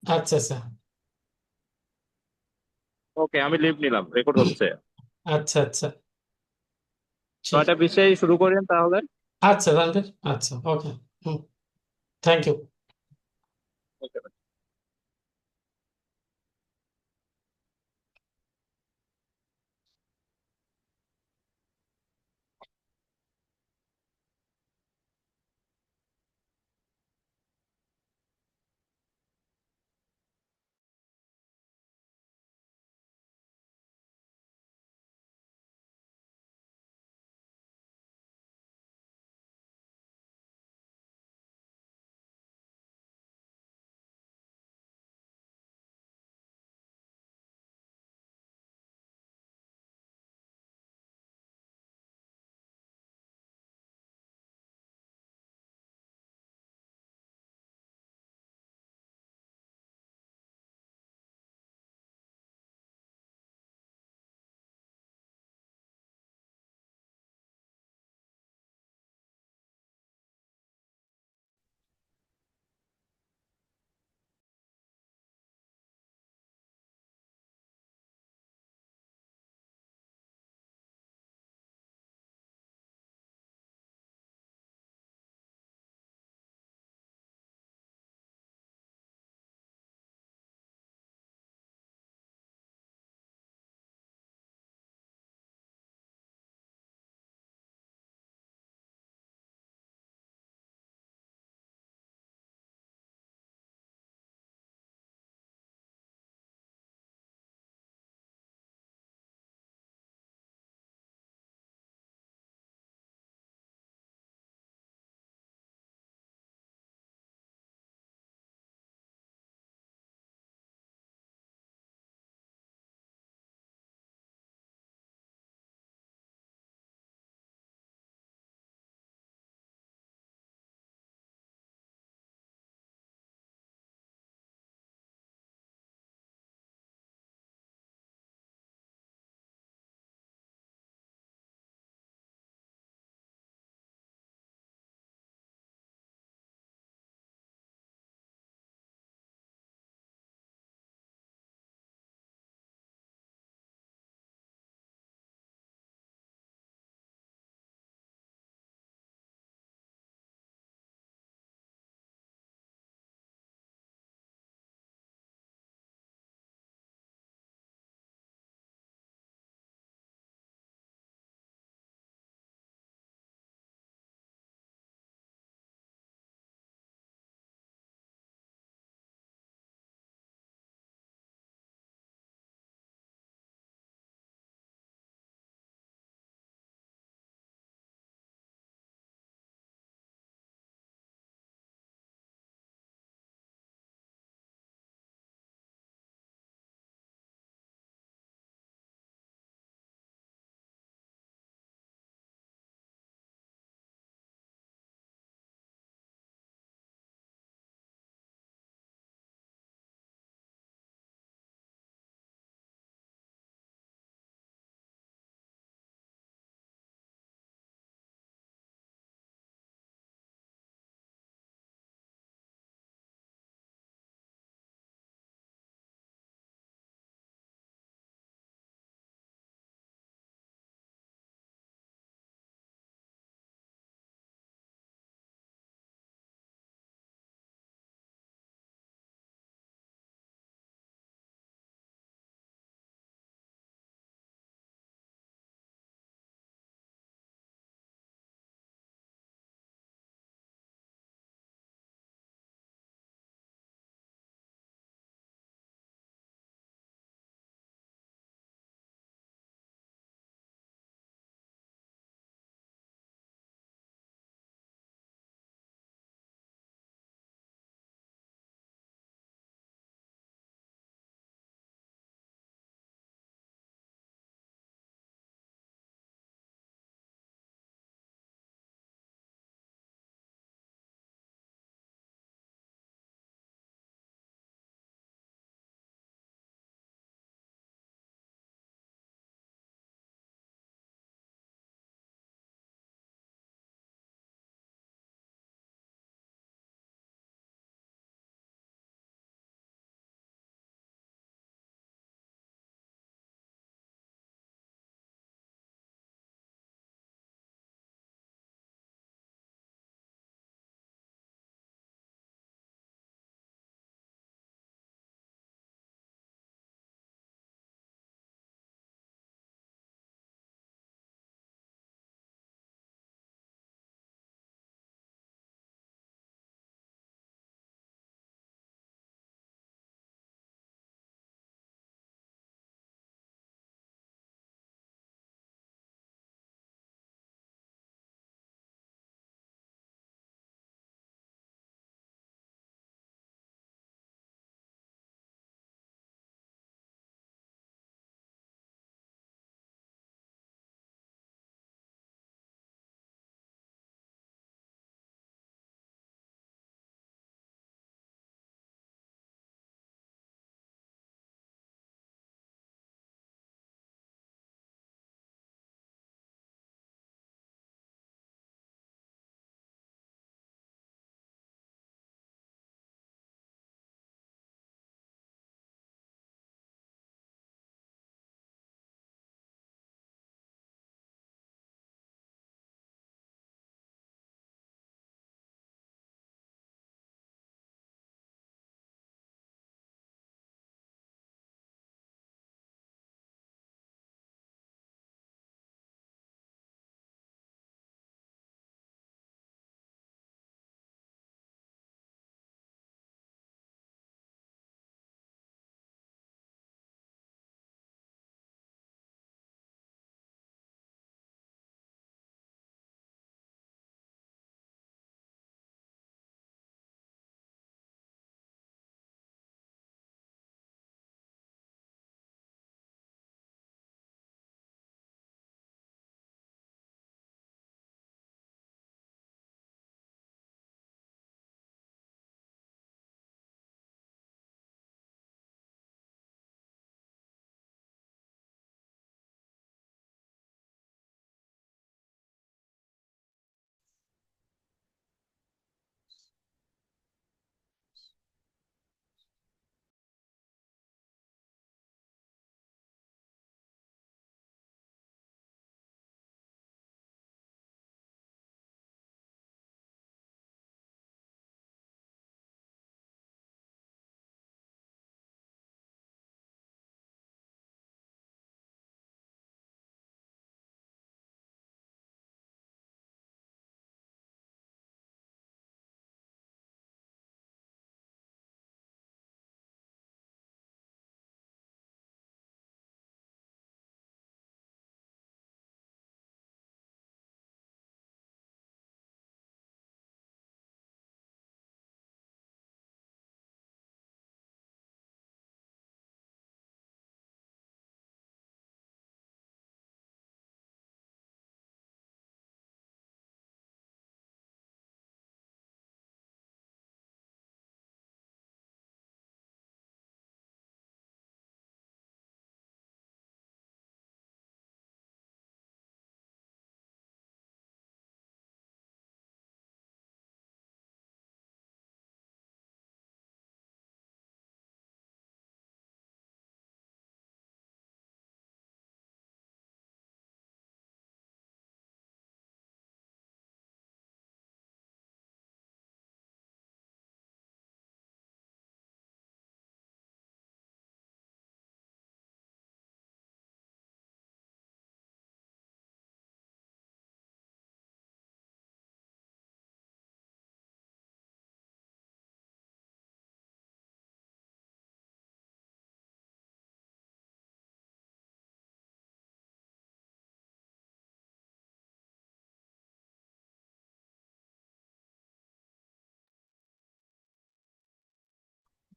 আচ্ছা আচ্ছা। ওকে, আমি লিভ নিলাম, রেকর্ড হচ্ছে। আচ্ছা আচ্ছা, ঠিক। 9টা 20-এই শুরু করেন তাহলে। আচ্ছা তানভীর, আচ্ছা, okay. Hmm. Thank you. Okay.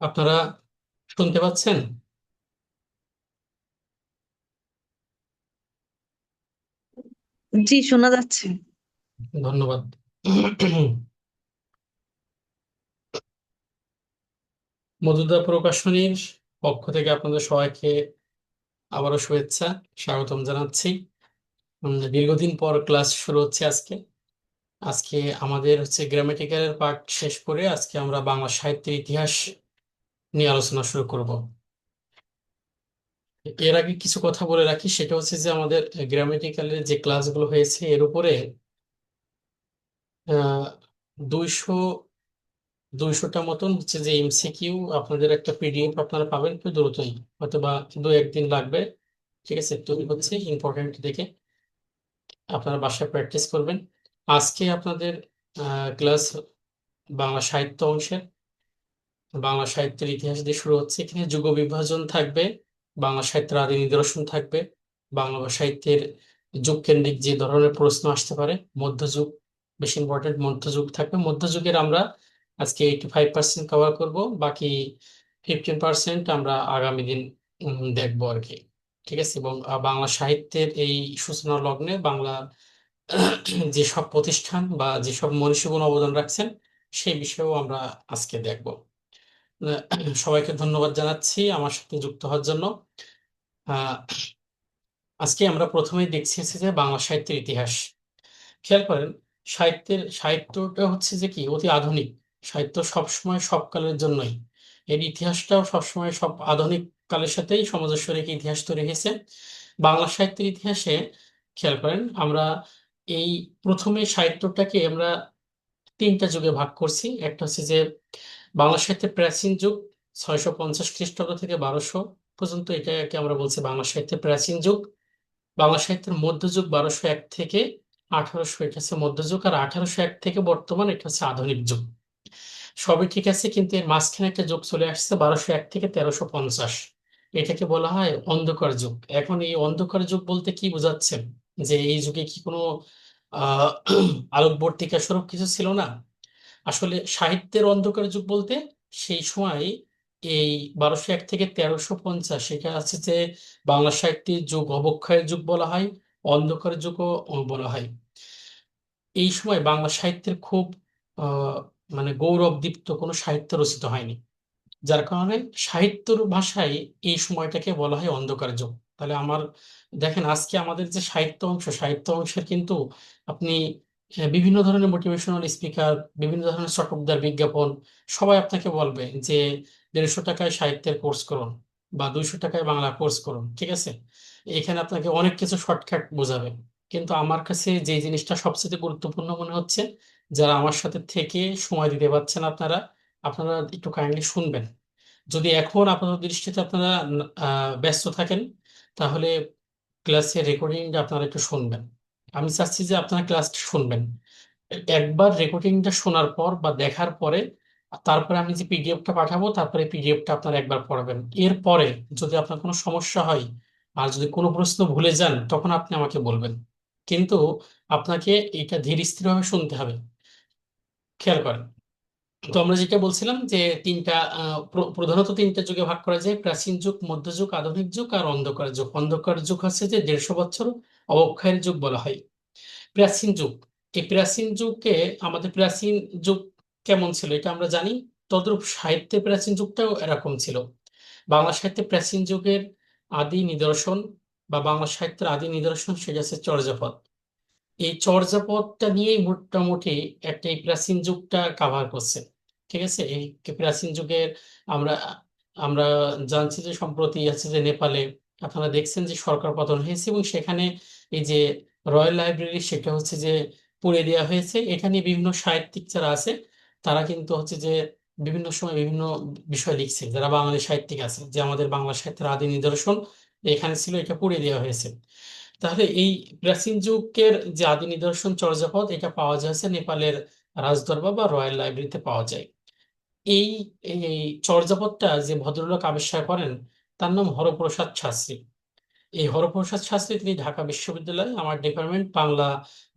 আপনারা শুনতে পাচ্ছেন? জি, শোনা যাচ্ছে। ধন্যবাদ। মধুদা প্রকাশনীর পক্ষ থেকে আপনাদের সবাইকে আবারও শুভেচ্ছা, স্বাগতম জানাচ্ছি। দীর্ঘদিন পর ক্লাস শুরু হচ্ছে আজকে। আজকে আমাদের হচ্ছে গ্রামাটিক্যালের পার্ট শেষ করে আজকে আমরা বাংলা সাহিত্যের ইতিহাস নিয়ে আলোচনা শুরু করব। এর আগে কিছু কথা বলে রাখি, সেটা হচ্ছে যে আমাদের গ্রামাটিক্যালের যে ক্লাসগুলো হয়েছে এর উপরে 200 200টা মতন হচ্ছে যে এমসিকিউ আপনাদের একটা পিডিএফ আপনারা পাবেন খুব দ্রুতই, হয়তো বা 2-1 দিন লাগবে। ঠিক আছে, তৈরি হচ্ছে, ইম্পর্টেন্ট দেখে আপনারা বাসায় প্র্যাকটিস করবেন। আজকে আপনাদের ক্লাস বাংলা সাহিত্য অংশের বাংলা সাহিত্যের ইতিহাস দিয়ে শুরু হচ্ছে। এখানে যুগ বিভাজন থাকবে, বাংলা সাহিত্যের আদি নিদর্শন থাকবে, বাংলা সাহিত্যের যুগ কেন্দ্রিক যে ধরনের প্রশ্ন আসতে পারে, মধ্যযুগ বেশি ইম্পর্টেন্ট, মধ্যযুগ থাকবে। মধ্যযুগের আমরা আজকে 85% কভার করব, বাকি 15% আমরা আগামী দিন দেখবো আর কি। ঠিক আছে, এবং বাংলা সাহিত্যের এই সূচনা লগ্নে বাংলা যেসব প্রতিষ্ঠান বা যেসব মনীষীগণ অবদান রাখছেন সেই বিষয়েও আমরা আজকে দেখব। সবাইকে ধন্যবাদ জানাচ্ছি আমার সাথে যুক্ত হওয়ার জন্য। আহ, আজকে আমরা প্রথমেই দেখছি হচ্ছে যে বাংলা সাহিত্যের ইতিহাস। খেয়াল করেন, সাহিত্যটা হচ্ছে যে কি অতি আধুনিক। সাহিত্য সবসময় সব কালের জন্যই, এর ইতিহাসটাও সবসময় সব আধুনিক কালের সাথেই সামঞ্জস্য রেখে ইতিহাস তৈরি হয়েছে। বাংলা সাহিত্যের ইতিহাসে খেয়াল করেন, আমরা এই প্রথমে সাহিত্যটাকে আমরা 3টা যুগে ভাগ করছি। একটা হচ্ছে যে বাংলা সাহিত্যের প্রাচীন যুগ, 650 খ্রিস্টাব্দ থেকে 1200 পর্যন্ত, এটাকে আমরা বলছি বাংলা সাহিত্যের প্রাচীন যুগ। বাংলা সাহিত্যের মধ্যযুগ 1201 থেকে 1800, এটা হচ্ছে মধ্যযুগ। আর 1801 থেকে বর্তমান, এটা হচ্ছে আধুনিক যুগ। সবই ঠিক আছে, কিন্তু এর মাঝখানে একটা যুগ চলে আসছে 1201 থেকে 1350, এটাকে বলা হয় অন্ধকার যুগ। এখন এই অন্ধকার যুগ বলতে কি বোঝাচ্ছে, যে এই যুগে কি কোনো আহ আলোকবর্তিকা স্বরূপ কিছু ছিল না? আসলে সাহিত্যের অন্ধকার যুগ বলতে সেই সময় এই 1201 থেকে 1350, সেটা আছে যে বাংলা সাহিত্যের যুগ অবক্ষয়ের যুগ বলা হয়, অন্ধকার যুগও বলা হয়। এই সময় বাংলা সাহিত্যের খুব আহ মানে গৌরবদীপ্ত কোনো সাহিত্য রচিত হয়নি, যার কারণে সাহিত্যর ভাষায় এই সময়টাকে বলা হয় অন্ধকার যুগ। তাহলে আমার দেখেন, আজকে আমাদের যে সাহিত্য অংশের কিন্তু আপনি বিভিন্ন ধরনের মোটিভেশনাল স্পিকার, বিভিন্ন ধরনের চটকদার বিজ্ঞাপন, সবাই আপনাকে বলবে যে 150 টাকায় সাহিত্যের কোর্স করুন বা 200 টাকায় বাংলা কোর্স করুন। ঠিক আছে, এখানে আপনাকে অনেক কিছু শর্টকাট বোঝাবে, কিন্তু আমার কাছে যে জিনিসটা সবচেয়ে গুরুত্বপূর্ণ মনে হচ্ছে, যারা আমার সাথে থেকে সময় দিতে পারছেন আপনারা আপনারা একটু কাইন্ডলি শুনবেন। যদি এখন আপাতত দৃষ্টিতে আপনারা ব্যস্ত থাকেন, তাহলে ক্লাসের রেকর্ডিংটা আপনারা একটু শুনবেন। আমি চাচ্ছি যে আপনারা ক্লাসটা শুনবেন। একবার রেকর্ডিংটা শোনার পর বা দেখার পরে তারপরে আমি যে পিডিএফটা পাঠাবো, তারপরে পিডিএফটা আপনারা একবার পড়াবেন। এরপরে যদি আপনার কোনো সমস্যা হয় আর যদি কোনো প্রশ্ন ভুলে যান, তখন আপনি আমাকে বলবেন। কিন্তু আপনাকে এটা ধীর স্থিরভাবে শুনতে হবে। খেয়াল করেন, তো আমরা যেটা বলছিলাম যে প্রধানত 3টা যুগে ভাগ করা যায়: প্রাচীন যুগ, মধ্যযুগ, আধুনিক যুগ আর অন্ধকার যুগ। অন্ধকার যুগ হচ্ছে যে 150 বছর, অবক্ষয়ের যুগ বলা হয়। প্রাচীন যুগ, এই প্রাচীন যুগকে আমাদের প্রাচীন যুগ কেমন ছিল এটা আমরা জানি, তদ্রূপ সাহিত্যের প্রাচীন যুগটাও এরকম ছিল। বাংলা সাহিত্যের প্রাচীন যুগের আদি নিদর্শন বা বাংলা সাহিত্যের আদি নিদর্শন সেটা হচ্ছে চর্যাপদ। এই চর্যাপদটা নিয়েই মোটামুটি একটা এই প্রাচীন যুগটা কাভার করছে। ঠিক আছে, এই প্রাচীন যুগের আমরা আমরা জানছি যে সম্প্রতি আছে যে নেপালে আপনারা দেখছেন যে সরকার পতন হয়েছে, এবং সেখানে এই যে রয়্যাল লাইব্রেরি সেটা হচ্ছে যে পুড়ে দেওয়া হয়েছে। এখানে বিভিন্ন সাহিত্যিক যারা আছে তারা কিন্তু হচ্ছে যে বিভিন্ন সময় বিভিন্ন বিষয় লিখছে, যারা বাঙালি সাহিত্যিক আছে, যে আমাদের বাংলা সাহিত্যের আদি নিদর্শন এখানে ছিল, এটা পুড়ে দেওয়া হয়েছে। তাহলে এই প্রাচীন যুগের যে আদি নিদর্শন চর্যাপদ, এটা পাওয়া যাচ্ছে নেপালের রাজদরবার বা রয়্যাল লাইব্রেরিতে পাওয়া যায়। এই এই চর্যাপদটা যে ভদ্রলোক আবিষ্কার করেন তার নাম হরপ্রসাদ শাস্ত্রী। এই হরপ্রসাদ শাস্ত্রী তিনি ঢাকা বিশ্ববিদ্যালয়ে আমার ডিপার্টমেন্ট বাংলা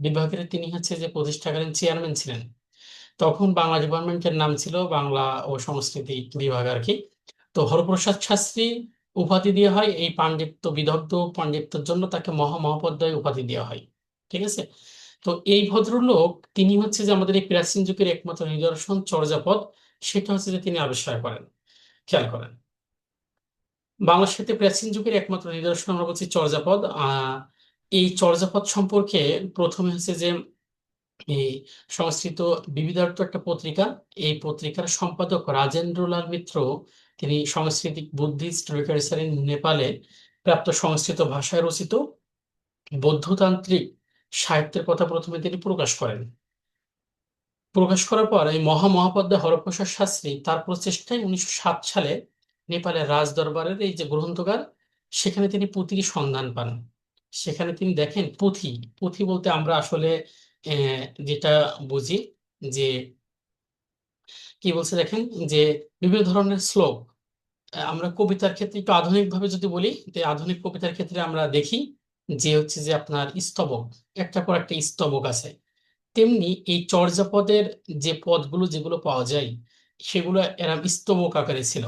বিভাগের তিনি হচ্ছে যে প্রতিষ্ঠাকালীন চেয়ারম্যান ছিলেন। তখন বাংলা ডিপার্টমেন্টের নাম ছিল বাংলা ও সংস্কৃতি বিভাগ আর কি। তো হরপ্রসাদ শাস্ত্রী উপাধি দেওয়া হয় এই পাণ্ডিত্য বিদগ্ধ পাণ্ডিত্যের জন্য, তাকে মহামহোপাধ্যায় উপাধি দেওয়া হয়। ঠিক আছে। তো এই ভদ্রলোক তিনি হচ্ছে যে আমাদের এই প্রাচীন যুগের একমাত্র নিদর্শন চর্যাপদ, সেটা হচ্ছে যে তিনি আবিষ্কার করেন। খেয়াল করেন, বাংলা সাহিত্যে প্রাচীন যুগের একমাত্র নিদর্শন আমরা বলছি চর্যাপদ। এই চর্যাপদ সম্পর্কে প্রথমে হচ্ছে যে এই সংস্কৃত বিবিধার্থ একটা পত্রিকা, এই পত্রিকার সম্পাদক রাজেন্দ্রলাল মিত্র, তিনি সাংস্কৃতিক বুদ্ধিস্ট লিটারেচার ইন নেপালে প্রাপ্ত সংস্কৃত ভাষায় রচিত বৌদ্ধতান্ত্রিক সাহিত্যের কথা প্রথমে তিনি প্রকাশ করেন। প্রকাশ করার পর এই মহামহোপাধ্যায় হরপ্রসাদ শাস্ত্রী তার প্রচেষ্টায় 1907 সালে নেপালের রাজদরবারের এই যে গ্রন্থগার, সেখানে তিনি পুঁথির সন্ধান পান। সেখানে তিনি দেখেন পুঁথি, পুঁথি বলতে আমরা আসলে যেটা বুঝি যে কি বলছে দেখেন, যে বিভিন্ন ধরনের শ্লোক। আমরা কবিতার ক্ষেত্রে একটু আধুনিক ভাবে যদি বলি, যে আধুনিক কবিতার ক্ষেত্রে আমরা দেখি যে হচ্ছে যে আপনার স্তবক, একটা পর একটা স্তবক আছে। তেমনি এই চর্যাপদের যে পদগুলো যেগুলো পাওয়া যায়, সেগুলো এরা স্তবক আকারে ছিল।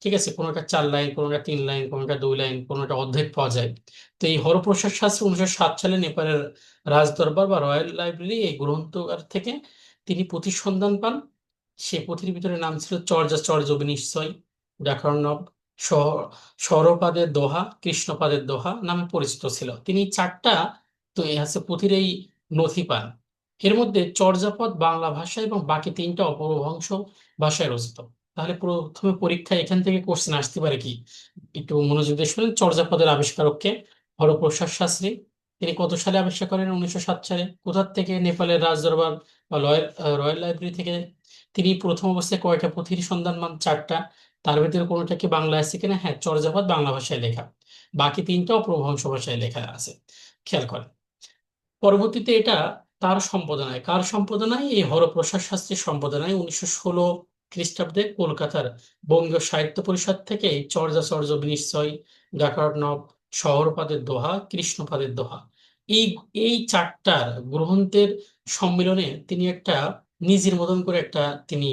ঠিক আছে, কোনোটা 4 লাইন, কোনোটা 3 লাইন, কোনোটা 2 লাইন, কোনোটা অর্ধেক পাওয়া যায়। তো এই হরপ্রসাদ শাস্ত্রী 1907 সালে নেপালের রাজদরবার বা রয়্যাল লাইব্রেরি এই গ্রন্থগার থেকে তিনি পুঁথির সন্ধান পান। সেই পুঁথির ভিতরে নাম ছিল চর্য বিনিশ্চয়, ব্যাকরণব, সৌরপাদের দোহা, কৃষ্ণপাদের দোহা নামে পরিচিত ছিল। তিনি 4টা তো এই হচ্ছে পুঁথির এই নথি পান। এর মধ্যে চর্যাপদ বাংলা ভাষা এবং বাকি 3টা অপভ্রংশ ভাষায় রচিত। তাহলে প্রথমে পরীক্ষায় এখান থেকে কোশ্চেন আসতে পারে কি, একটু মনোযোগ দিয়ে শুনেন। চর্যাপদের আবিষ্কারককে হরপ্রসাদ শাস্ত্রী, তিনি কত সালে আবিষ্কার করেন? 1907 সালে। কোথা থেকে? নেপালের রাজদরবার বা রয়্যাল লাইব্রেরি থেকে। তিনি প্রথম অবস্থায় কয়টা পুঁথির সন্ধান পান? 4টা। তার ভিতরে কোনোটা কি বাংলা আছে কিনা? হ্যাঁ, চর্যাপদ বাংলা ভাষায় লেখা, বাকি 3টা অপভ্রংশ ভাষায় লেখা আছে। খেয়াল করেন, পরবর্তীতে এটা তার সম্পাদনায়, কার সম্পাদনায়? এই হরপ্রসাদ শাস্ত্রীর সম্পাদনায় 1916 খ্রিস্টাব্দে কলকাতার বঙ্গীয় সাহিত্য পরিষদ থেকে এই চর্য বিনিশ্চয়, ব্যাকরণব, শহরপাদের দোহা, কৃষ্ণপাদের দোহা, এই এই 4টার গ্রন্থের সম্মিলনে তিনি একটা নিজের মতন করে একটা তিনি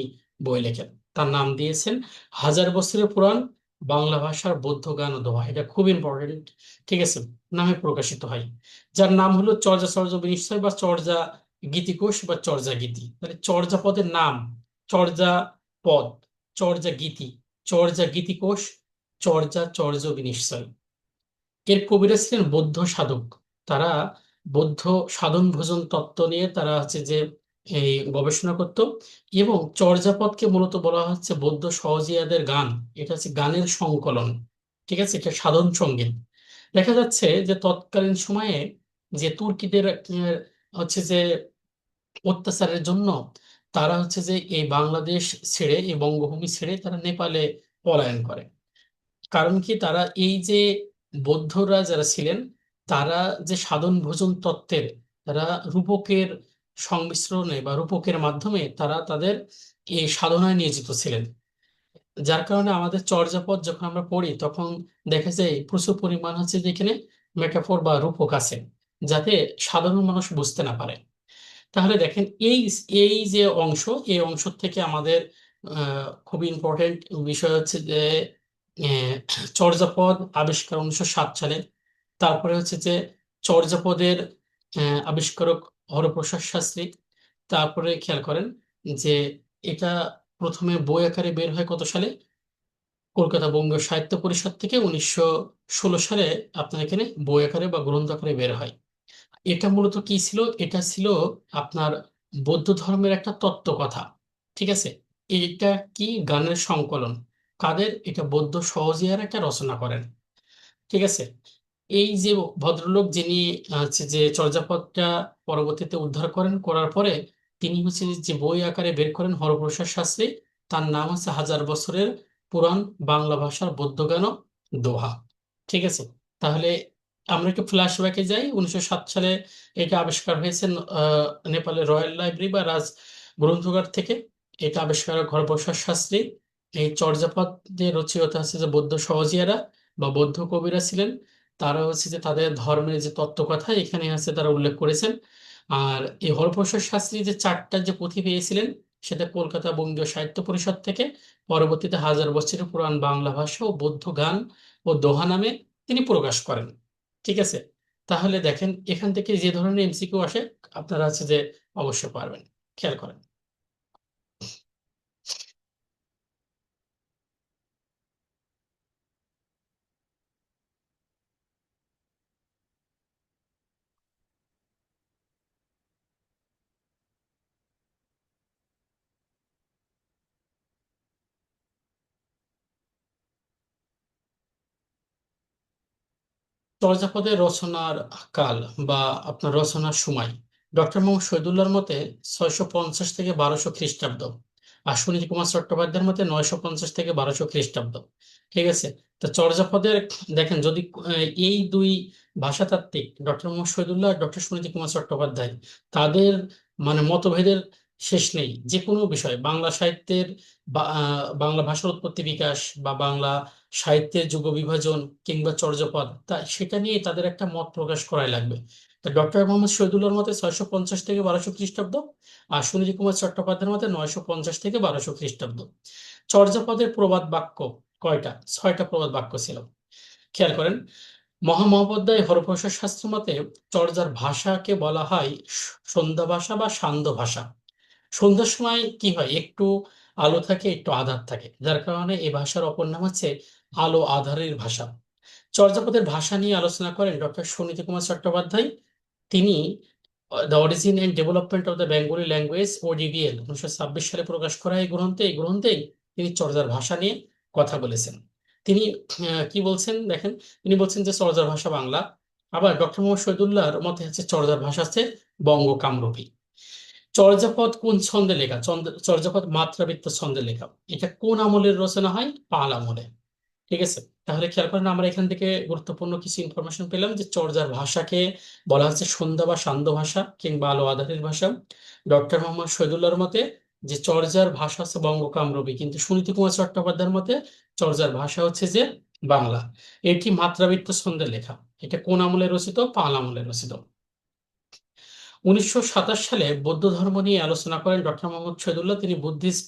বই লেখেন। তার নাম দিয়েছেন হাজার বছরের পুরাণ বাংলা ভাষার বৌদ্ধ গান ও দোহা। এটা খুব ইম্পর্টেন্ট। ঠিক আছে, নামে প্রকাশিত হয়, যার নাম হলো চর্য বিনিশ্চয় বা চর্যা গীতিকোষ বা চর্যা গীতি। তাহলে চর্যাপদের নাম চর্যাপদ, চর্যা গীতি, চর্যা গীতিকোষ, চর্য বিনিশ্চয়। এর কবিরা ছিলেন বৌদ্ধ সাধক। তারা বৌদ্ধ সাধন ভোজন তত্ত্ব নিয়ে তারা হচ্ছে যে এই গবেষণা করত। এবং চর্যাপদকে মূলত বলা হচ্ছে বৌদ্ধ সহজিয়াদের গান, এটা হচ্ছে গানের সংকলন। ঠিক আছে, এটা সাধন সঙ্গীত। দেখা যাচ্ছে যে তৎকালীন সময়ে যে তুর্কিদের হচ্ছে যে অত্যাচারের জন্য তারা হচ্ছে যে এই বাংলাদেশ ছেড়ে, এই বঙ্গভূমি ছেড়ে তারা নেপালে পলায়ন করে। কারণ কি, তারা এই যে বৌদ্ধরা যারা ছিলেন, তারা যে সাধন ভোজন তত্ত্বের, তারা রূপকের সংমিশ্রণে বা রূপকের মাধ্যমে তারা তাদের এই সাধনায় নিয়োজিত ছিলেন। যার কারণে আমাদের চর্যাপদ যখন আমরা পড়ি তখন দেখা যায় প্রচুর পরিমাণ হচ্ছে যে এখানে মেটাফোর বা রূপক আছে, যাতে সাধারণ মানুষ বুঝতে না পারে। তাহলে দেখেন এই এই যে অংশ, এই অংশ থেকে আমাদের খুবই ইম্পর্টেন্ট বিষয় হচ্ছে যে আহ, চর্যাপদ আবিষ্কার 1907 সালে। তারপরে হচ্ছে যে চর্যাপদের আবিষ্কারক হরপ্রসাদ শাস্ত্রী। তারপরে খেয়াল করেন যে এটা প্রথমে বই আকারে বের হয় কত সালে? কলকাতা বঙ্গীয় সাহিত্য পরিষদ থেকে 1916 সালে আপনার এখানে বই আকারে বা গ্রন্থ আকারে বের হয়। এটা মূলত কি ছিল? এটা ছিল আপনার বৌদ্ধ ধর্মের একটা তত্ত্বকথা। ঠিক আছে, এটা কি গানের সংকলন। কাদের? এটা বৌদ্ধ সহজিয়ার একটা রচনা করেন। ঠিক আছে, এই যে ভদ্রলোক যিনি হচ্ছে যে চর্যাপদটা পরবর্তীতে উদ্ধার করেন, করার পরে তিনি হচ্ছে যে বই আকারে বের করেন হরপ্রসাদ শাস্ত্রী। তার নাম হচ্ছে হাজার বছরের পুরাণ বাংলা ভাষার বৌদ্ধ গান ও দোহা। ঠিক আছে, তাহলে আমরা একটু ফ্ল্যাশব্যাকে যাই। 1907 সালে এটা আবিষ্কার হয়েছে নেপালের রয়্যাল লাইব্রেরি বা রাজ গ্রন্থাগার থেকে। এটা আবিষ্কারক হরপ্রসাদ শাস্ত্রী। এই চর্যাপদের রচয়িতা হচ্ছে যে বৌদ্ধ সহজিয়ারা বা বৌদ্ধ কবিরা ছিলেন। তারা হচ্ছে যে তাদের ধর্মের যে তত্ত্বকথা এখানে আছে তারা উল্লেখ করেছেন। আর এই হরপ্রসাদ শাস্ত্রী যে 4টা যে পুঁথি পেয়েছিলেন, সেটা কলকাতা বঙ্গীয় সাহিত্য পরিষদ থেকে। পরবর্তীতে হাজার বছরের পুরাণ বাংলা ভাষা ও বৌদ্ধ গান ও দোহা নামে তিনি প্রকাশ করেন। ঠিক আছে, তাহলে দেখেন এখান থেকে যে ধরনের এমসিকিউ আসে আপনারা আছে যে অবশ্যই পারবেন। খেয়াল করেন। চর্যাপদের রচনার কাল বা আপনার রচনার সময় ডক্টর মোহাম্মদ শহীদুল্লাহর মতে 650 থেকে 1200 খ্রিস্টাব্দ, আর সুনীতি কুমার চট্টোপাধ্যায়ের মতে 950 থেকে 1200 খ্রিস্টাব্দ। ঠিক আছে, তো চর্যাপদের দেখেন যদি এই দুই ভাষাতাত্ত্বিক ডক্টর মোহাম্মদ শহীদুল্লাহ আর ডক্টর সুনীতি কুমার চট্টোপাধ্যায় তাদের মানে মতভেদের শেষ নেই। যে কোনো বিষয় বাংলা সাহিত্যের বাংলা ভাষার উৎপত্তি বিকাশ বা বাংলা সাহিত্যের যুগ বিভাজন কিংবা চর্যাপদ, তা সেটা নিয়ে তাদের একটা মত প্রকাশ করাই লাগবে। তা ডক্টর মোহাম্মদ শহীদুল্লাহর মতে 650 থেকে 1200 খ্রিস্টাব্দ, আর সুনীতি কুমার চট্টোপাধ্যায়ের মতে 950 থেকে 1200 খ্রিস্টাব্দ। চর্যাপদের প্রবাদ বাক্য কয়টা? 6টা প্রবাদ বাক্য ছিল। খেয়াল করেন, মহামহোপাধ্যায় হরপ্রসাদ শাস্ত্র মতে চর্যার ভাষাকে বলা হয় সন্ধ্যা ভাষা বা সান্ধ্য ভাষা। সন্ধ্যার সময় কি হয়, একটু আলো থাকে একটু আধার থাকে, যার কারণে এই ভাষার অপর নাম হচ্ছে আলো আধারের ভাষা। চর্যাপদের ভাষা নিয়ে আলোচনা করেন ডক্টর সুনীতি কুমার চট্টোপাধ্যায়। তিনি the origin and development of the Bengali language ODBL 1926 সালে প্রকাশ করা এই গ্রন্থেই তিনি চর্যার ভাষা নিয়ে কথা বলেছেন। তিনি কি বলছেন দেখেন, তিনি বলছেন যে চর্যার ভাষা বাংলা। আবার ডক্টর মোহাম্মদ শহীদুল্লাহর মতে হচ্ছে চর্যার ভাষা হচ্ছে বঙ্গ কামরূপী। চর্যাপদ কোন ছন্দে লেখা? চর্যাপদ মাত্রাবৃত্ত ছন্দে লেখা। এটা কোন আমলের রচনা হয়? পাল আমলে। ঠিক আছে, তাহলে খেয়াল করেন আমরা এখান থেকে গুরুত্বপূর্ণ কিছু ইনফরমেশন পেলাম যে চর্যার ভাষাকে বলা হচ্ছে সন্ধ্যা বা সান্ধ্য ভাষা কিংবা আলো আঁধারের ভাষা। ডক্টর মোহাম্মদ শহীদুল্লাহর মতে যে চর্যার ভাষা হচ্ছে বঙ্গকামরূপী, কিন্তু সুনীতি কুমার চট্টোপাধ্যায়ের মতে চর্যার ভাষা হচ্ছে যে বাংলা। এটি মাত্রাবৃত্ত ছন্দে লেখা। এটা কোন আমলে রচিত? পাল আমলে রচিত। 1927 সালে বৌদ্ধ ধর্ম নিয়ে আলোচনা করেন ডক্টর মোহাম্মদ শহীদুল্লাহ। তিনি বুদ্ধিস্ট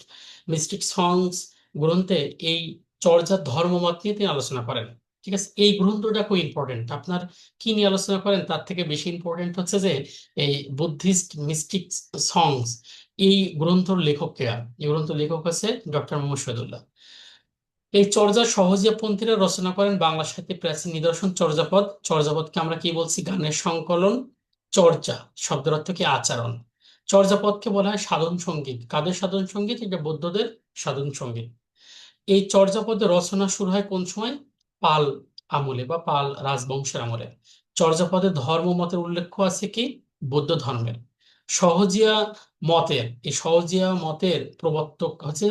মিস্টিক সংস গ্রন্থে এই চর্যার ধর্মমত নিয়ে তিনি আলোচনা করেন। ঠিক আছে, এই গ্রন্থটা খুব ইম্পর্টেন্ট। আপনার কি নিয়ে আলোচনা করেন তার থেকে বেশি ইম্পর্টেন্ট হচ্ছে যে এই বুদ্ধিস্ট মিস্টিক সংস এই গ্রন্থর লেখক কে? এই গ্রন্থের লেখক আছে ডক্টর মোহাম্মদ শহীদুল্লাহ। এই চর্যা সহজিয়াপন্থীরা রচনা করেন বাংলা সাহিত্যে প্রাচীন নিদর্শন চর্যাপদ। চর্যাপদকে আমরা কি বলছি? গানের সংকলন। চর্যা শব্দের অর্থ কি? আচরণ। চর্যাপদকে বলা হয় সাধন সঙ্গীত। কাদের সাধন সঙ্গীত? এটা বৌদ্ধদের সাধন সঙ্গীত। এই চর্যাপদের রচনা শুরু হয় কোন সময়? পাল আমলে বা পাল রাজবংশের আমলে। চর্যাপদের ধর্ম মতের উল্লেখ আছে কি? বৌদ্ধ ধর্মের। সহজিয়া এই সহজিয়া মতের প্রবর্তক হচ্ছে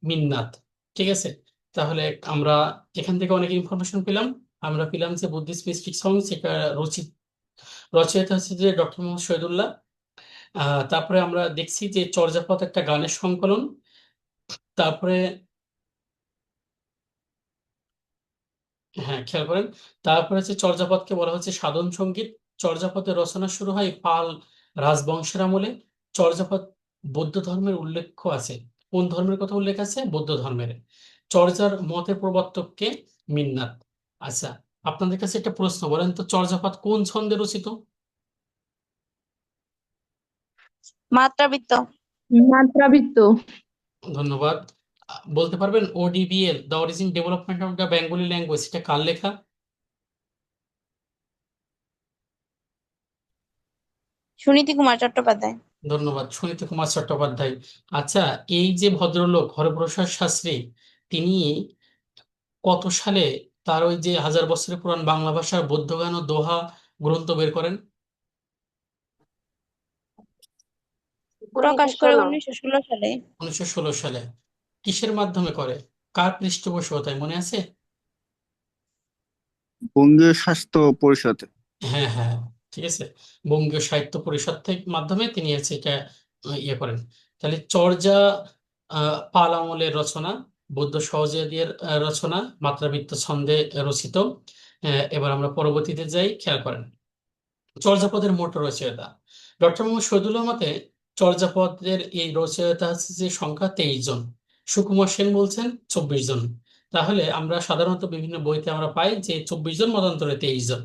মিন্নাত। ঠিক আছে, তাহলে আমরা এখান থেকে অনেক ইনফরমেশন পেলাম। আমরা পেলাম যে বুদ্ধিস্ট মিস্টিক সংস এটা রচয়িতা হচ্ছে যে ডক্টর মোহাম্মদ শহীদুল্লাহ। তারপরে আমরা দেখছি যে চর্যাপদ একটা গানের সংকলন। তারপরে হ্যাঁ খেয়াল করেন, তারপরে হচ্ছে চর্যাপদকে বলা হচ্ছে সাধন সঙ্গীত। চর্যাপদের রচনা শুরু হয় পাল রাজবংশের আমলে। চর্যাপদ বৌদ্ধ ধর্মের উল্লেখ আছে। কোন ধর্মের কথা উল্লেখ আছে? বৌদ্ধ ধর্মের। চর্যার মতের প্রবর্তককে মিন্নাত। আচ্ছা, আপনাদের কাছে একটা প্রশ্ন, বলেন তো চর্যাপদ কোন ছন্দে রচিত? মাত্রাবৃত্ত। মাত্রাবৃত্ত। ধন্যবাদ। বলতে পারবেন ODBL the origin development of the Bengali language এটা কার লেখা? সুনীতি কুমার চট্টোপাধ্যায়। ধন্যবাদ, সুনীতি কুমার চট্টোপাধ্যায়। আচ্ছা, এই যে ভদ্রলোক হরপ্রসাদ শাস্ত্রী, তিনি কত সালে তার ওই যে হাজার বছরের পুরাণ বাংলা ভাষার বৌদ্ধ গান ও দোহা গ্রন্থ বের করেন? প্রকাশ করে 1916 সালে। 1916 সালে। কিসের মাধ্যমে করে? কার পৃষ্ঠপোষকতায় মনে আছে? বঙ্গীয় স্বাস্থ্য পরিষদ। হ্যাঁ হ্যাঁ, ঠিক আছে, বঙ্গীয় সাহিত্য পরিষদ থেকে মাধ্যমে তিনি হচ্ছে এটা ইয়ে করেন। তাহলে চর্যা পাল আমলের রচনা, বৌদ্ধ সহজিয়াদের রচনা, মাত্রাবৃত্ত ছন্দে রচিত। এবার আমরা পরবর্তীতে যাই, খেয়াল করেন। চর্যাপদের মোট রচয়িতা ডক্টর মোহাম্মদ শহীদুল্লাহ মতে চর্যাপদের এই রচয়িতা হচ্ছে যে সংখ্যা 23 জন, সুকুমার সেন বলছেন 24 জন। তাহলে আমরা সাধারণত বিভিন্ন বইতে আমরা পাই যে 24 জন, মতান্তরে 23 জন।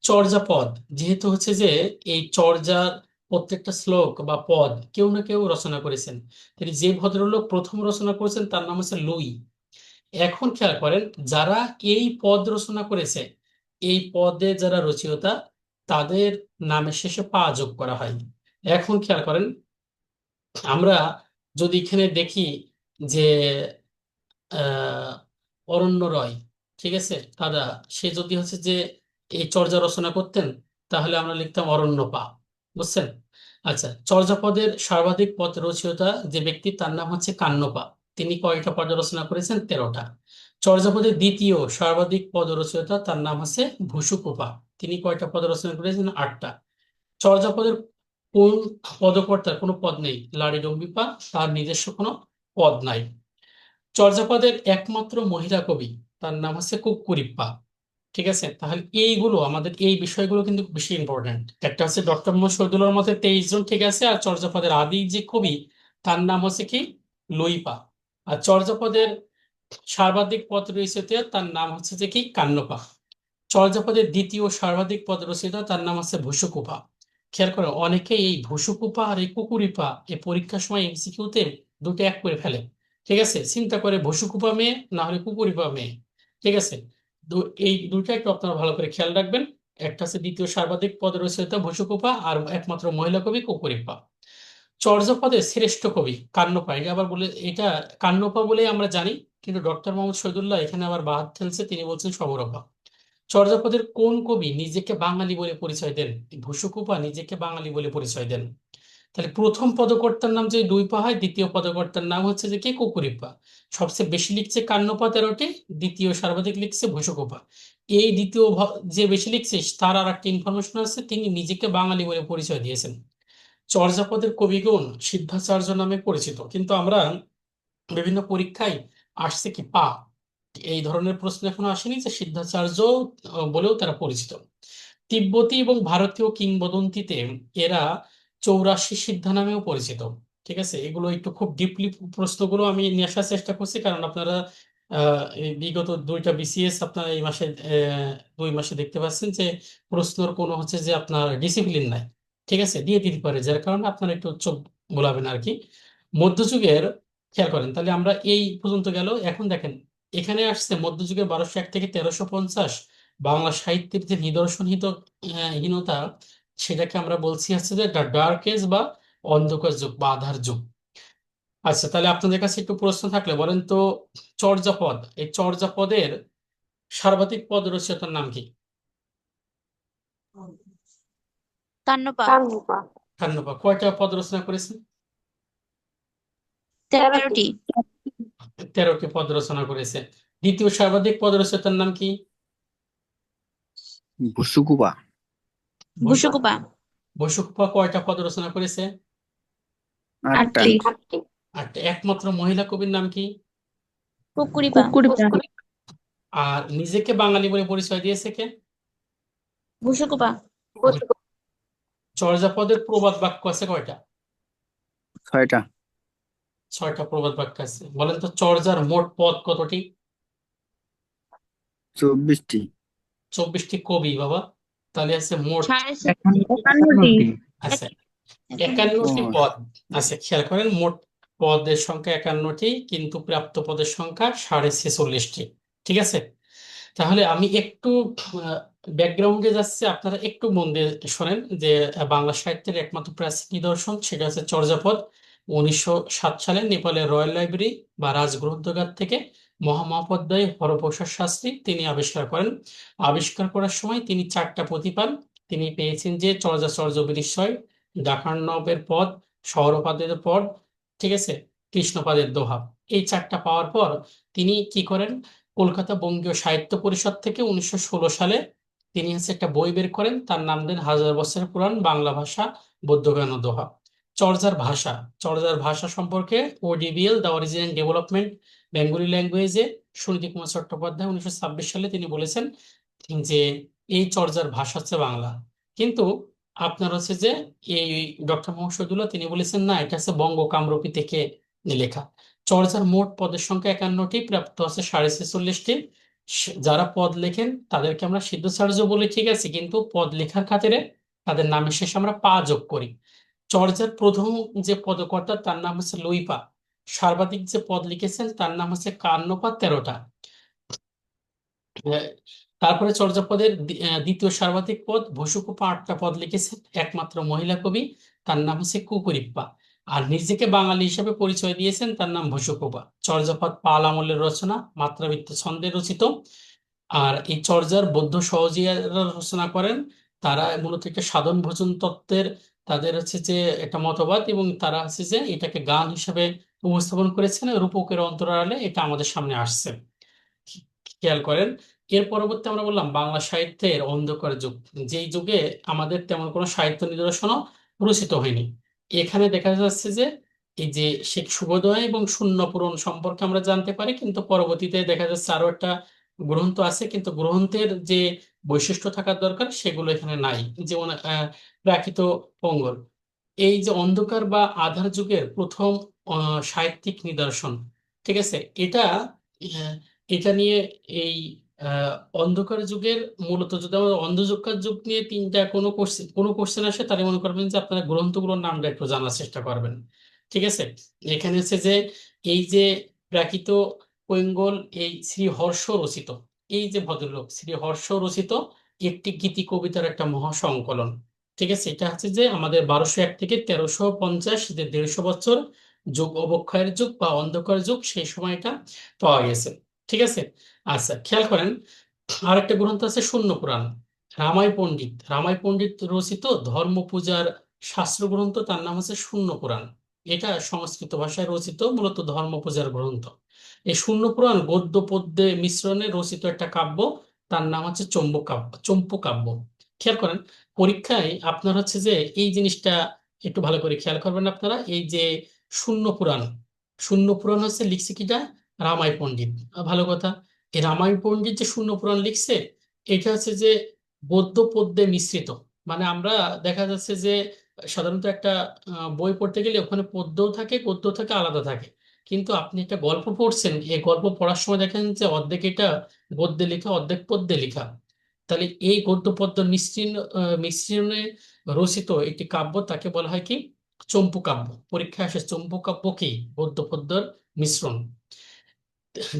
চর্যাপদ যেহেতু হচ্ছে যে এই চর্যার প্রত্যেকটা শ্লোক বা পদ কেউ না কেউ রচনা করেছেন, তিনি যে ভদ্রলোক প্রথম রচনা করেছেন তার নাম হচ্ছে লুই। এখন খেয়াল করেন, যারা এই পদ রচনা করেছে, এই পদে যারা রচয়িতা, তাদের নামের শেষে পা যোগ করা হয়। এখন খেয়াল করেন, আমরা যদি এখানে দেখি যে আহ অরণ্য রয়, ঠিক আছে দাদা, সে যদি হচ্ছে যে এই চর্যা রচনা করতেন, তাহলে আমরা লিখতাম অরণ্যপা। বুঝছেন? আচ্ছা, চর্যাপদের সর্বাধিক পদ রচয়িতা যে ব্যক্তি, তার নাম হচ্ছে কান্নপা। তিনি কয়টা পদ রচনা করেছেন? 13টা। চর্যাপদের দ্বিতীয় সর্বাধিক পদ রচয়িতা, তার নাম হচ্ছে ভূসুকুপা। তিনি কয়টা পদ রচনা করেছেন? 8টা। চর্যাপদের কোন পদকর্তার কোনো পদ নেই? লাডিডম্বিপা, তার নিজস্ব কোনো পদ নাই। চর্যাপদের একমাত্র মহিলা কবি, তার নাম হচ্ছে কুক্কুরিপ্পা। ঠিক আছে, তাহলে এইগুলো আমাদের, এই বিষয়গুলো কিন্তু বেশি ইম্পর্টেন্ট। একটা হচ্ছে ডক্টর মোহাম্মদ শহীদুল্লাহর মতে 23 জন, ঠিক আছে, আর চর্যাপদের আদি যে কবি, তার নাম হচ্ছে কি? লুইপা। আর চর্যাপদের সর্বাধিক পদ রচয়িতা, তার নাম হচ্ছে যে কি? কান্নপা। চর্যাপদের দ্বিতীয় সর্বাধিক পদ রচয়িতা, তার নাম হচ্ছে ভূসুকুপা। খেয়াল করে, অনেকে এই ভূসুকুপা আর এই কুকুরিপা এই পরীক্ষার সময় এমসিকিউতে দুটো এক করে ফেলে। ঠিক আছে, চিন্তা করে ভূসুকুপা মেয়ে না হলে কুকুরিপা মেয়ে। ঠিক আছে, এই দুটো একটু আপনারা ভালো করে খেয়াল রাখবেন। একটা হচ্ছে দ্বিতীয় সর্বাধিক পদ রচয়িতা ভূসুকুপা, আর একমাত্র মহিলা কবি কুকুরিপা। চর্যাপদের শ্রেষ্ঠ কবি কান্নপা। এটা আবার বলে, এটা কান্নপা বলে আমরা জানি, কিন্তু ডক্টর মোহাম্মদ শহীদুল্লাহ এখানে আবার বাদ ফেলছে, তিনি বলছেন সমরপা। চর্যাপদের কোন কবি নিজেকে বাঙালি বলে পরিচয় দেন? ভূসুকুপা নিজেকে বাঙালি বলে পরিচয় দেন। তাহলে প্রথম পদকর্তার নাম যে লুইপা হয়, দ্বিতীয় পদকর্তার নাম হচ্ছে যে কি? কুকুরিপা। সবচেয়ে বেশি লিখছে কান্নপা 13টি, দ্বিতীয় সর্বাধিক লিখছে ভূসুকুপা। এই দ্বিতীয় যে বেশি লিখছে, তার আর একটা ইনফরমেশন আছে, তিনি নিজেকে বাঙালি বলে পরিচয় দিয়েছেন। চর্যাপদের কবিগুণ সিদ্ধাচার্য নামে পরিচিত, কিন্তু আমরা বিভিন্ন পরীক্ষায় আসছে কি পা, এই ধরনের প্রশ্ন এখনো আসেনি যে সিদ্ধাচার্য বলেও তারা পরিচিত। তিব্বতী এবং ভারতীয় কিংবদন্তিতে এরা 84 সিদ্ধা নামেও পরিচিত। ঠিক আছে, এগুলো একটু খুব ডিপলি প্রশ্নগুলো আমি নিয়ে আসার চেষ্টা করছি, কারণ আপনারা এই বিগত দুইটা বিসিএস আপনারা এই মাসে 2 মাসে দেখতে পাচ্ছেন যে প্রশ্নর কোনো হচ্ছে যে আপনার ডিসিপ্লিন নাই। ঠিক আছে, দিয়ে দিতে পারে, যার কারণে আপনারা একটু চোখ বোলাবেন আর কি। মধ্যযুগের, খেয়াল করেন, তাহলে আমরা এই পর্যন্ত গেল। এখন দেখেন, এখানে আসছে মধ্যযুগের 1201 থেকে 1350 বাংলা সাহিত্যের যে হীনতা, সেটাকে আমরা বলছি হচ্ছে যে ডার্ক এজ বা অন্ধকার যুগ বা আধার যুগ। আচ্ছা, তাহলে আপনাদের কাছে একটু প্রশ্ন থাকলে বলেন তো, চর্যাপদ, এই চর্যাপদের সর্বাধিক পদ রচয়িতার নাম কি? কান্নপা। খান্ডবা। কয়টা পদ রচনা করেছেন? 13টি। 13টি পদ রচনা করেছে। দ্বিতীয় সর্বাধিক পদ রচয়িতার নাম কি? ভুসুকুপা। ভূসুকুপা। বসুকপা কয়টা পদ রচনা করেছে? 8টা। 8টি। আর একমাত্র মহিলা কবির নাম কি? কুকুরিপা। আর নিজেকে বাঙালি বলে পরিচয় দিয়েছে কে? ভূসুকুপা। চর্যাপদের প্রবাদ বাক্য আছে কয়টা? 6টা। 6টা প্রবাদ বাক্য আছে। বলেন তো, চর্যার মোট পদ কতটি? 24টি। 24টি কবি বাবা, তাহলে আছে মোট। 51টি। আচ্ছা, 51টি। 51টি ও, পদ আছে। খেয়াল করেন, মোট পদের সংখ্যা 51টি, কিন্তু প্রাপ্ত পদের সংখ্যা 46.5টি। ঠিক আছে, তাহলে আমি একটু ব্যাকগ্রাউন্ডে যাচ্ছি, আপনারা একটু মন দিয়ে শোনেন যে বাংলা সাহিত্যের একমাত্র প্রাচীন নিদর্শন, সেটা হচ্ছে চর্যাপদ। 1907 সালে নেপালের রয়্যাল লাইব্রেরি বা রাজগ্রন্থাগার থেকে মহামহোপাধ্যায় হরপ্রসাদ শাস্ত্রী তিনি আবিষ্কার করেন। আবিষ্কার করার সময় তিনি 4টা পুঁথি পান। তিনি পেয়েছেন যে চর্যাচর্য বিনিশ্চয়, ডাকার্ণবের পদ, সৌরপাদের পদ, ঠিক আছে, কৃষ্ণপাদের দোহা। এই 4টা পাওয়ার পর তিনি কি করেন, কলকাতা বঙ্গীয় সাহিত্য পরিষদ থেকে 1916 সালে তিনি হচ্ছে একটা বই বের করেন, তার নাম দেন 1000 বছরের পুরাণ বাংলা ভাষা বৌদ্ধজ্ঞান ও দোহা। চর্যার ভাষা, চর্যার ভাষা সম্পর্কে ODBL the origin development Bengali ল্যাঙ্গুয়েজে সুনীতি কুমার চট্টোপাধ্যায় 1926 সালে তিনি বলেছেন যে এই চর্যার ভাষা হচ্ছে বাংলা। কিন্তু আপনার হচ্ছে যে এই ডক্টর মোহাম্মদ শহীদুল্লাহ তিনি বলেছেন না, এটা হচ্ছে বঙ্গ কামরূপী থেকে লেখা। চর্যার মোট পদের সংখ্যা 51টি, প্রাপ্ত আছে 46.5টি। যারা পদ লেখেন তাদেরকে আমরা সিদ্ধেশ্বার্য বলি, ঠিক আছে, কিন্তু পদ লেখার খাতিরে তাদের নামের শেষে আমরা পা যোগ করি। চর্যার প্রথম যে পদকর্তা তার নাম হচ্ছে লুইপা। সর্বাধিক যে পদ লিখেছেন তার নাম হচ্ছে কান্নপা 13টা। তারপরে চর্যাপদের দ্বিতীয় সর্বাধিক পদ ভূষুকুপা 8টা পদ লিখেছেন, একমাত্র মহিলা কবি, তার নাম হচ্ছে কুকুরিপ্পা। আর নিজেকে বাঙালি হিসেবে পরিচয় দিয়েছেন, তার নাম ভূষুকুপা। চর্যাপদ পাল আমলের রচনা, মাত্রাবৃত্ত ছন্দে রচিত। আর এই চর্যার বৌদ্ধ সহজিয়ারা রচনা করেন। তারা মূলত একটা সাধন ভোজন তত্ত্বের তাদের হচ্ছে যে একটা মতবাদ, এবং তারা হচ্ছে যে এটাকে গান হিসেবে উপস্থাপন করেছেন। রূপকের অন্তরালে এটা আমাদের সামনে আসছে, খেয়াল করেন। এর পরবর্তী আমরা বললাম বাংলা সাহিত্যের অন্ধকার যুগ, যেই যুগে আমাদের তেমন কোনো সাহিত্য নিদর্শনও রচিত হয়নি। এখানে দেখা যাচ্ছে যে এই যে শেখ শুভোদয় এবং শূন্য পূরণ সম্পর্কে আমরা জানতে পারি, কিন্তু পরবর্তীতে দেখা যাচ্ছে আরো একটা গ্রন্থ আছে, কিন্তু গ্রন্থের যে বৈশিষ্ট্য থাকার দরকার সেগুলো এখানে নাই। যেমন প্রাকৃত পঙ্গল, এই যে অন্ধকার বা আধার যুগের প্রথম সাহিত্যিক নিদর্শন, ঠিক আছে, এটা আহ, এটা নিয়ে এই অন্ধকার যুগের মূলত যদি আমাদের অন্ধকার যুগ নিয়ে তিনটা কোনো কোশ্চেন আসে, তাহলে মনে করবেন যে আপনারা গ্রন্থগুলোর নামটা একটু জানার চেষ্টা করবেন, ঠিক আছে। এখানে হচ্ছে যে এই যে প্রাকৃত পৈঙ্গল, এই শ্রী হর্ষ রচিত, এই যে ভদ্রলোক শ্রী হর্ষ রচিত একটি গীতি কবিতার একটা মহাসংকলন, ঠিক আছে। এটা হচ্ছে যে আমাদের 1201 থেকে 1350, যে 150 বছর যুগ, অবক্ষয়ের যুগ বা অন্ধকার যুগ, সেই সময়টা পাওয়া গেছে, ঠিক আছে। আচ্ছা, খেয়াল করেন, আর একটা গ্রন্থ আছে শূন্য পুরাণ। রামাই পণ্ডিত রচিত ধর্ম পূজার শাস্ত্র গ্রন্থ, তার নাম হচ্ছে শূন্য পুরাণ। এটা সংস্কৃত ভাষায় রচিত মূলত ধর্ম পূজার গ্রন্থ। এই শূন্য পুরাণ গদ্য পদ্যে মিশ্রণে রচিত একটা কাব্য, তার নাম হচ্ছে চম্পু কাব্য। খেয়াল করেন, পরীক্ষায় আপনার হচ্ছে যে এই জিনিসটা একটু ভালো করে খেয়াল করবেন আপনারা। এই যে শূন্য পুরাণ, শূন্য পুরাণ হচ্ছে লিখছে কিটা রামাই পণ্ডিত। ভালো কথা, এই রামায়ণ পণ্ডিত যে শূন্য পুরাণ লিখছে, এটা হচ্ছে যে গদ্য পদ্যে মিশ্রিত। মানে আমরা দেখা যাচ্ছে যে সাধারণত একটা বই পড়তে গেলে ওখানে পদ্যও থাকে গদ্য থাকে, আলাদা থাকে। কিন্তু আপনি একটা গল্প পড়ছেন, এই গল্প পড়ার সময় দেখেন যে অর্ধেক এটা গদ্যে লেখা, অর্ধেক পদ্যে লেখা। তাহলে এই গদ্য পদ্য মিশ্রণে রচিত একটি কাব্য, তাকে বলা হয় কি চম্পু কাব্য। পরীক্ষায় আসে চম্পু কাব্য কি গদ্য পদ্যের মিশ্রণ।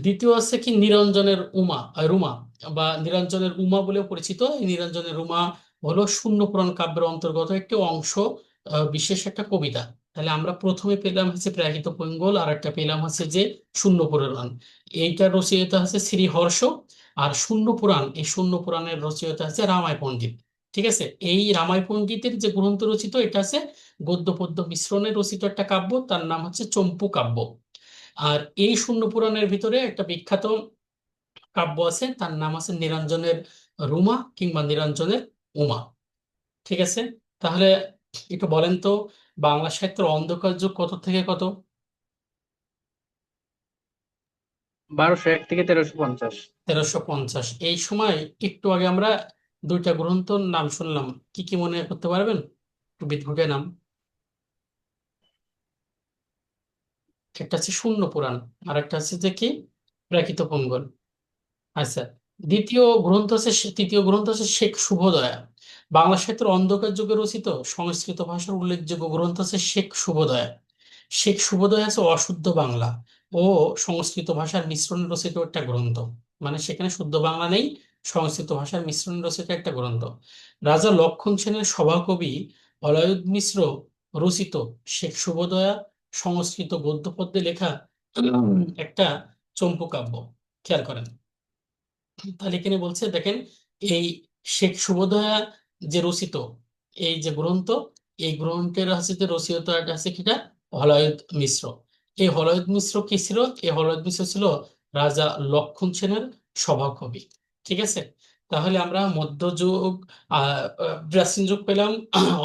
দ্বিতীয় আছে কি নিরঞ্জনের রুমা, বা নিরঞ্জনের উমা বলেও পরিচিত। এই নিরঞ্জনের রুমা হলো শূন্য পুরাণ কাব্যের অন্তর্গত একটি অংশ, বিশেষ একটা কবিতা। তাহলে আমরা প্রথমে পেলাম হচ্ছে প্রাকৃত পৈঙ্গল, আর একটা পেলাম হচ্ছে যে শূন্য পুরাণ। এইটা রচয়িতা হচ্ছে শ্রী হর্ষ। আর শূন্য পুরাণ, এই শূন্য পুরাণের রচয়িতা হচ্ছে রামায় পণ্ডিত, ঠিক আছে। এই রামায় পণ্ডিতের যে গ্রন্থ রচিত, এটা আছে গদ্য পদ্য মিশ্রণে রচিত একটা কাব্য, তার নাম হচ্ছে চম্পু কাব্য। আর এই শূন্য পুরাণের ভিতরে একটা বিখ্যাত কাব্য আছে, তার নাম আছে নিরঞ্জনের রুমা কিংবা নিরঞ্জনের উমা, ঠিক আছে। তাহলে একটু বলেন তো, বাংলা সাহিত্যের অন্ধকার যুগ কত থেকে কত? 1201 থেকে 1350। 1350। এই সময় একটু আগে আমরা দুইটা গ্রন্থর নাম শুনলাম, কি কি মনে করতে পারবেন? একটু বিদ্ঘুটে নাম। একটা হচ্ছে শূন্য পুরাণ, আর একটা হচ্ছে যে কি প্রাকৃত পঙ্গল। আচ্ছা, তৃতীয় গ্রন্থ হচ্ছে শেখ শুভোদয়া। বাংলা সাহিত্যের অন্ধকার যুগে রচিত সংস্কৃত ভাষার উল্লেখযোগ্য গ্রন্থ হচ্ছে শেখ শুভোদয়া। শেখ শুভোদয় আছে অশুদ্ধ বাংলা ও সংস্কৃত ভাষার মিশ্রণে রচিত একটা গ্রন্থ। মানে সেখানে শুদ্ধ বাংলা নেই, সংস্কৃত ভাষার মিশ্রণে রচিত একটা গ্রন্থ। রাজা লক্ষণ সেনের সভাকবি অলয়োদ মিশ্র রচিত শেখ শুভোদয়া সংস্কৃত গদ্য পদ্যে লেখা একটা চম্পু কাব্য। খেয়াল করেন, তাহলে এখানে বলছে দেখেন, এই শেখ শুভোদয়া যে রচিত এই যে গ্রন্থ, এই গ্রন্থের হচ্ছে যে রচয়িতা আছে কিটা হলায়ত মিশ্র। এই হলায়ত মিশ্র কি ছিল? এই হলায়ত মিশ্র ছিল রাজা লক্ষণ সেনের সভাকবি, ঠিক আছে। তাহলে আমরা মধ্যযুগ, প্রাচীন যুগ পেলাম,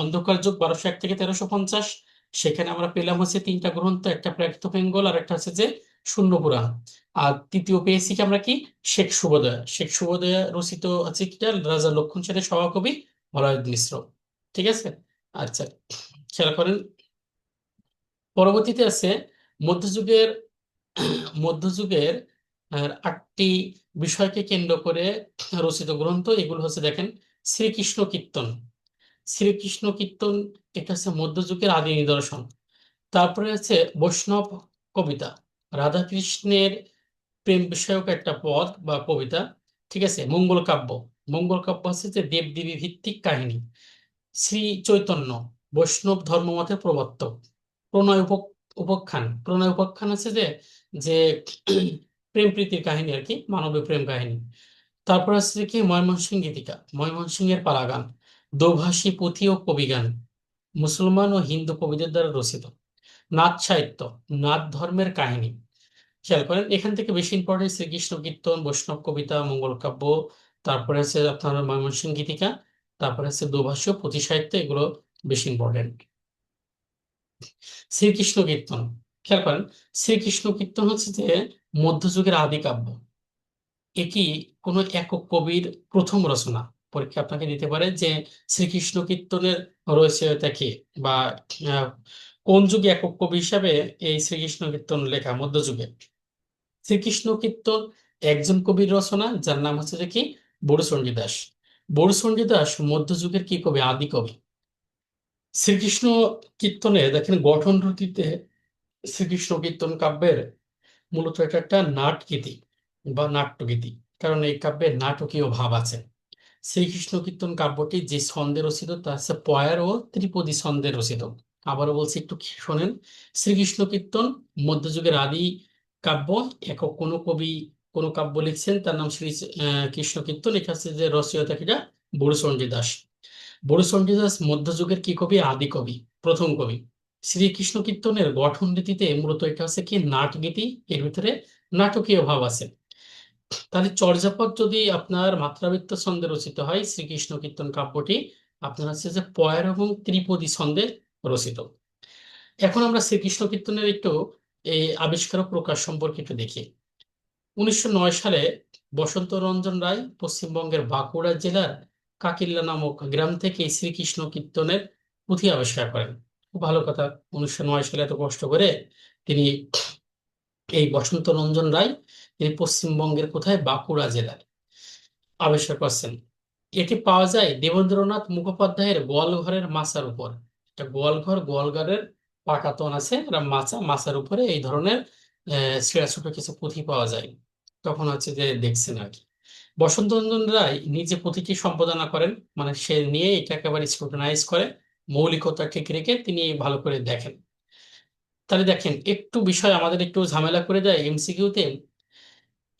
অন্ধকার যুগ 1201 থেকে 1350। সেখানে আমরা পেলাম হচ্ছে তিনটা গ্রন্থ, একটা প্রাকৃত বেঙ্গল, আর একটা হচ্ছে যে শূন্য পুরাণ। আর তৃতীয় পেয়েছি কি আমরা কি শেখ শুভোদয়া রচিত আছে কিটা রাজা লক্ষণ সেনের সভাকবি হলায়ত মিশ্র। ঠিক আছে। আচ্ছা, খেয়াল করেন পরবর্তীতে আছে মধ্যযুগের মধ্যযুগের 8টি বিষয়কে কেন্দ্র করে রচিত গ্রন্থ। এগুলো হচ্ছে দেখেন শ্রীকৃষ্ণ কীর্তন। শ্রীকৃষ্ণ কীর্তন এটা হচ্ছে মধ্যযুগের আদি নিদর্শন। তারপরে আছে বৈষ্ণব কবিতা, রাধাকৃষ্ণের প্রেম বিষয়ক একটা পদ বা কবিতা। ঠিক আছে। মঙ্গল কাব্য, মঙ্গল কাব্য হচ্ছে যে দেবদেবী ভিত্তিক কাহিনী। শ্রী চৈতন্য বৈষ্ণব ধর্মমতের প্রবর্তক। প্রণয় উপাখ্যান, প্রণয় উপাখ্যান আছে যে যে প্রেম প্রীতির কাহিনী আর কি, মানবীয় প্রেম কাহিনী। তারপর আছে কি ময়মনসিংহ গীতিকা, ময়মনসিংহের পালাগান। দোভাষী পুঁথি ও কবিগান মুসলমান ও হিন্দু কবিদের দ্বারা রচিত। নাথ সাহিত্য, নাথ ধর্মের কাহিনী। খেয়াল করেন এখান থেকে বেশি ইম্পর্টেন্ট শ্রীকৃষ্ণ কীর্তন, বৈষ্ণব কবিতা, মঙ্গল কাব্য, তারপরে আছে আপনার ময়মনসিংহ গীতিকা, তারপরে আছে দোভাষী ও পুঁথি সাহিত্য, এগুলো বেশি ইম্পর্টেন্ট। শ্রীকৃষ্ণ কীর্তন, খেয়াল করেন শ্রীকৃষ্ণ কীর্তন হচ্ছে যে মধ্যযুগের আদি কাব্য। এটি কোনো একক কবির প্রথম রচনা। পরীক্ষা আপনাকে দিতে পারে যে শ্রীকৃষ্ণ কীর্তনের রচয়িতা কে, বা আহ, কোন যুগে একক কবি হিসাবে এই শ্রীকৃষ্ণ কীর্তন লেখা মধ্যযুগে। শ্রীকৃষ্ণ কীর্তন একজন কবির রচনা, যার নাম হচ্ছে যে কি বড়ুচণ্ডী দাস। বড়ুচণ্ডী দাস মধ্যযুগের কি কবি, আদি কবি। শ্রীকৃষ্ণ কীর্তনে দেখেন গঠন রীতিতে শ্রীকৃষ্ণ কীর্তন কাব্যের মূলত এটা একটা নাটগীতি বা নাট্যগীতি, কারণ এই কাব্যের নাটকীয় ভাব আছে। শ্রীকৃষ্ণ কীর্তন কাব্যটি যে ছন্দে রচিত তা হচ্ছে পয়ার ও ত্রিপদী ছন্দে রচিত। আবারও বলছি, একটু শোনেন। শ্রীকৃষ্ণ কীর্তন মধ্যযুগের আদি কাব্য। একক কোনো কবি কোনো কাব্য লিখছেন, তার নাম শ্রী কৃষ্ণ কীর্তন। এটা হচ্ছে যে রচয়িতা কিটা বড়ুচণ্ডী দাস। বড়ুচণ্ডী দাস মধ্যযুগের কি কবি, আদি কবি, প্রথম কবি। শ্রীকৃষ্ণ কীর্তনের গঠন রীতিতে মূলত এটা হচ্ছে কি নাটগীতি, এর ভিতরে নাটকীয় ভাব আছে। তাহলে চর্যাপদ যদি আপনার মাত্রাবৃত্ত ছন্দে রচিত হয়, শ্রীকৃষ্ণ কীর্তন কাব্যটি আপনার হচ্ছে যে পয়ার এবং ত্রিপদী ছন্দে রচিত। এখন আমরা শ্রীকৃষ্ণ কীর্তনের একটু এই আবিষ্কার ও প্রকাশ সম্পর্কে একটু দেখি। 1909 সালে বসন্ত রঞ্জন রায় পশ্চিমবঙ্গের বাঁকুড়া জেলার কাকিল্লা নামক গ্রাম থেকে এই শ্রীকৃষ্ণ কীর্তনের পুঁথি আবিষ্কার করেন। খুব ভালো কথা, 1909 সালে এত কষ্ট করে তিনি, এই বসন্ত রঞ্জন রায়, তিনি পশ্চিমবঙ্গের কোথায়, বাঁকুড়া জেলায় আবিষ্কার করছেন। এটি পাওয়া যায় দেবেন্দ্রনাথ মুখোপাধ্যায়ের গোয়ালঘরের মাচার উপর। একটা গোয়ালঘর, গোয়ালঘরের পাটাতন আছে, একটা মাচা, মাচার উপরে এই ধরনের ছেঁড়া ছোট কিছু পুঁথি পাওয়া যায়। তখন হচ্ছে যে দেখছেন আর কি। বসন্ত রঞ্জন রায় নিজে পুঁথিটি সম্পাদনা করেন, মানে সে নিয়ে এটা একেবারে স্ক্রুটিনাইজ করে, মৌলিকতা ঠিক রেখে তিনি ভালো করে দেখেন। তাহলে দেখেন একটু বিষয় আমাদের একটু ঝামেলা করে দেয় এমসিকিউতে।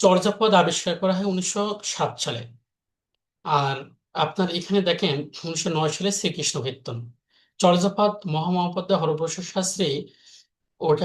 চর্যাপদ আবিষ্কার করা হয় 1907 সালে। আর আপনার এখানে দেখেন 1909 সালে শ্রীকৃষ্ণ কীর্তন। চর্যাপদ মহামহোপাধ্যায় হরপ্রসাদ শাস্ত্রী ওটা